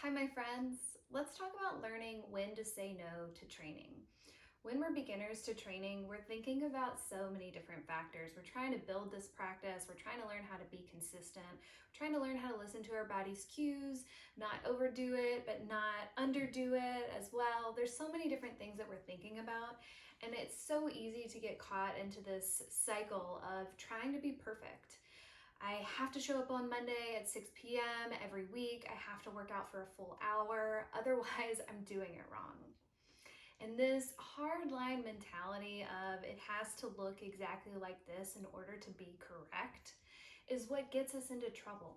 Hi, my friends. Let's talk about learning when to say no to training. When we're beginners to training, we're thinking about so many different factors. We're trying to build this practice. We're trying to learn how to be consistent. We're trying to learn how to listen to our body's cues, not overdo it, but not underdo it as well. There's so many different things that we're thinking about, and it's so easy to get caught into this cycle of trying to be perfect. I have to show up on Monday at 6 p.m. every week. I have to work out for a full hour. Otherwise, I'm doing it wrong. And this hard line mentality of it has to look exactly like this in order to be correct is what gets us into trouble.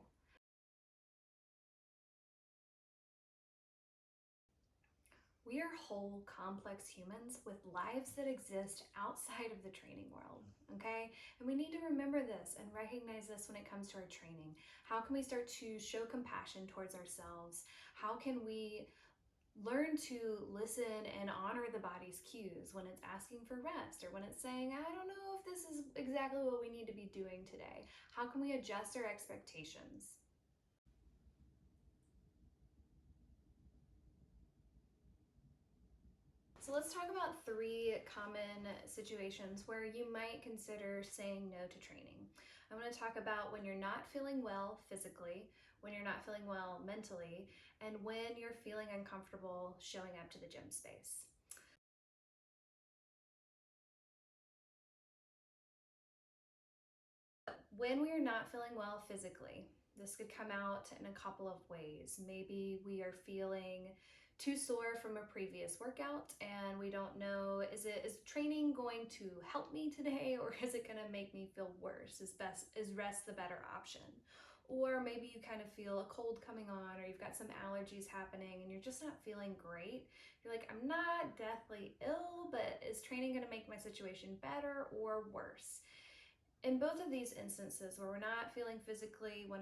We are whole, complex humans with lives that exist outside of the training world, okay? And we need to remember this and recognize this when it comes to our training. How can we start to show compassion towards ourselves? How can we learn to listen and honor the body's cues when it's asking for rest or when it's saying, I don't know if this is exactly what we need to be doing today? How can we adjust our expectations? So let's talk about three common situations where you might consider saying no to training. I'm going to talk about when you're not feeling well physically, when you're not feeling well mentally, and when you're feeling uncomfortable showing up to the gym space. When we are not feeling well physically, this could come out in a couple of ways. Maybe we are feeling too sore from a previous workout and we don't know, is training going to help me today or is it going to make me feel worse? Is rest the better option? Or maybe you kind of feel a cold coming on or you've got some allergies happening and you're just not feeling great. You're like, I'm not deathly ill, but is training going to make my situation better or worse? In both of these instances where we're not feeling physically 100%,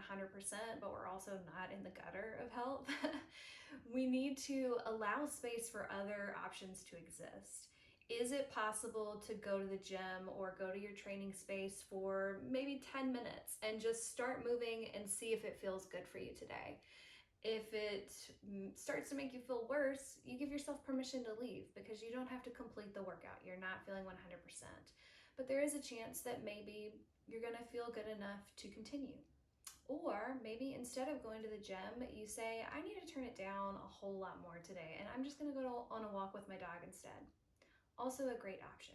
but we're also not in the gutter of health, we need to allow space for other options to exist. Is it possible to go to the gym or go to your training space for maybe 10 minutes and just start moving and see if it feels good for you today? If it starts to make you feel worse, you give yourself permission to leave because you don't have to complete the workout. You're not feeling 100%. But there is a chance that maybe you're going to feel good enough to continue. Or maybe instead of going to the gym, you say, I need to turn it down a whole lot more today, and I'm just going to go on a walk with my dog instead. Also a great option.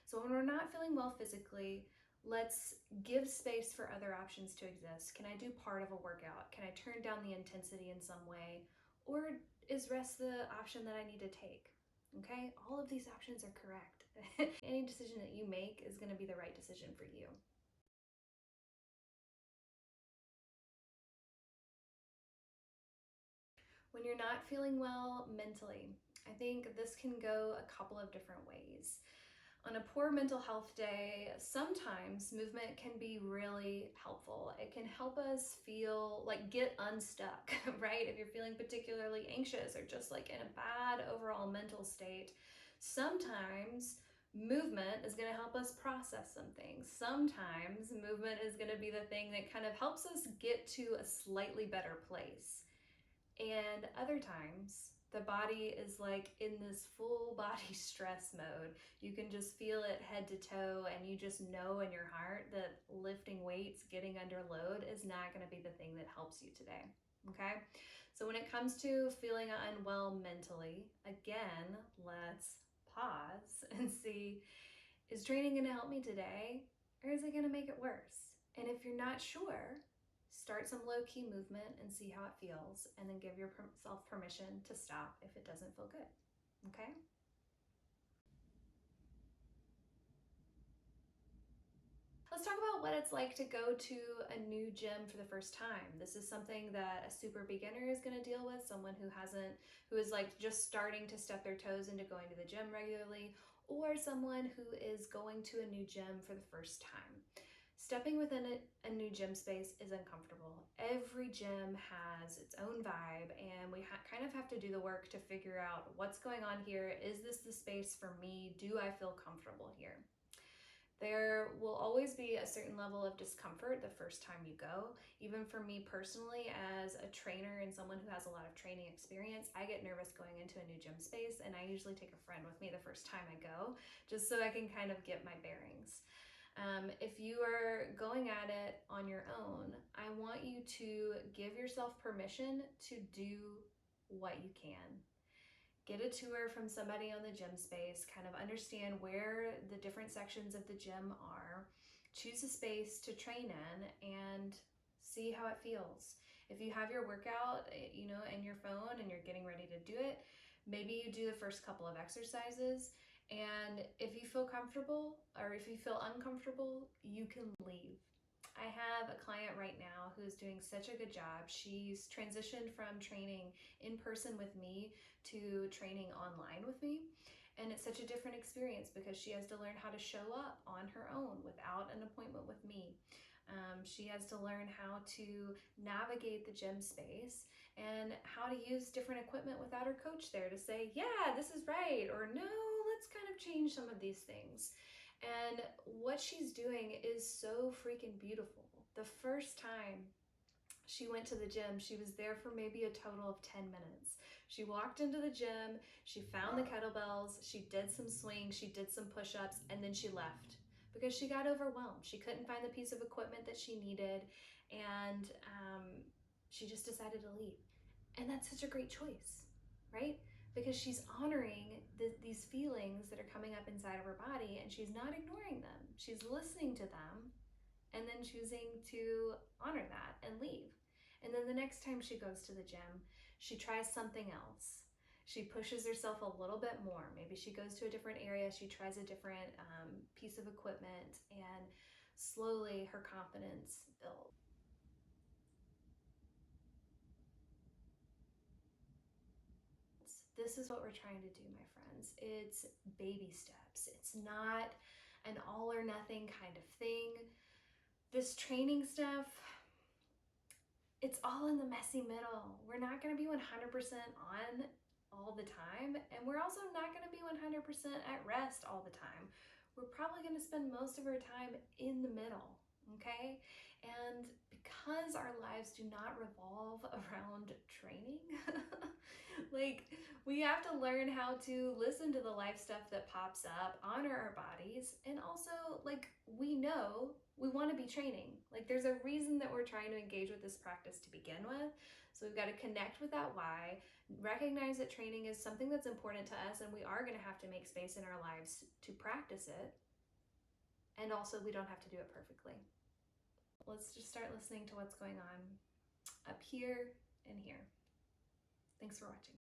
So when we're not feeling well physically, let's give space for other options to exist. Can I do part of a workout? Can I turn down the intensity in some way? Or is rest the option that I need to take? Okay, all of these options are correct. Any decision that you make is going to be the right decision for you. When you're not feeling well mentally, I think this can go a couple of different ways. On a poor mental health day, sometimes movement can be really helpful. It can help us feel like get unstuck, right? If you're feeling particularly anxious or just like in a bad overall mental state, sometimes movement is going to help us process some things. Sometimes movement is going to be the thing that kind of helps us get to a slightly better place. And other times, the body is like in this full body stress mode. You can just feel it head to toe, and you just know in your heart that lifting weights, getting under load is not going to be the thing that helps you today. Okay? So, when it comes to feeling unwell mentally, again, let's pause and see, is training going to help me today or is it going to make it worse? And if you're not sure, start some low-key movement and see how it feels, and then give yourself permission to stop if it doesn't feel good. Okay? Let's talk about what it's like to go to a new gym for the first time. This is something that a super beginner is going to deal with, someone who is like just starting to step their toes into going to the gym regularly, or someone who is going to a new gym for the first time. Stepping within a new gym space is uncomfortable. Every gym has its own vibe, and we kind of have to do the work to figure out what's going on here. Is this the space for me? Do I feel comfortable here? There will always be a certain level of discomfort the first time you go. Even for me personally, as a trainer and someone who has a lot of training experience, I get nervous going into a new gym space, and I usually take a friend with me the first time I go, just so I can kind of get my bearings. If you are going at it on your own, I want you to give yourself permission to do what you can. Get a tour from somebody on the gym space, kind of understand where the different sections of the gym are, choose a space to train in, and see how it feels. If you have your workout, in your phone and you're getting ready to do it, maybe you do the first couple of exercises, and if you feel comfortable or if you feel uncomfortable, you can leave. I have a client right now who's doing such a good job. She's transitioned from training in person with me to training online with me. And it's such a different experience because she has to learn how to show up on her own without an appointment with me. She has to learn how to navigate the gym space and how to use different equipment without her coach there to say, yeah, this is right, or no, let's kind of change some of these things. And what she's doing is so freaking beautiful. The first time she went to the gym, she was there for maybe a total of 10 minutes. She walked into the gym, she found the kettlebells, she did some swings, she did some push-ups, and then she left because she got overwhelmed. She couldn't find the piece of equipment that she needed, and she just decided to leave. And that's such a great choice, right? Because she's honoring these feelings that are coming up inside of her body, and she's not ignoring them. She's listening to them and then choosing to honor that and leave. And then the next time she goes to the gym, she tries something else. She pushes herself a little bit more. Maybe she goes to a different area, she tries a different piece of equipment, and slowly her confidence builds. This is what we're trying to do, my friends. It's baby steps. It's not an all or nothing kind of thing. This training stuff, it's all in the messy middle. We're not going to be 100% on all the time, and we're also not going to be 100% at rest all the time. We're probably going to spend most of our time in the middle, okay? And because our lives do not revolve around training, like, we have to learn how to listen to the life stuff that pops up, honor our bodies, and also, like, we know we want to be training. Like, there's a reason that we're trying to engage with this practice to begin with. So we've got to connect with that why, recognize that training is something that's important to us, and we are going to have to make space in our lives to practice it. And also, we don't have to do it perfectly. Let's just start listening to what's going on up here and here. Thanks for watching.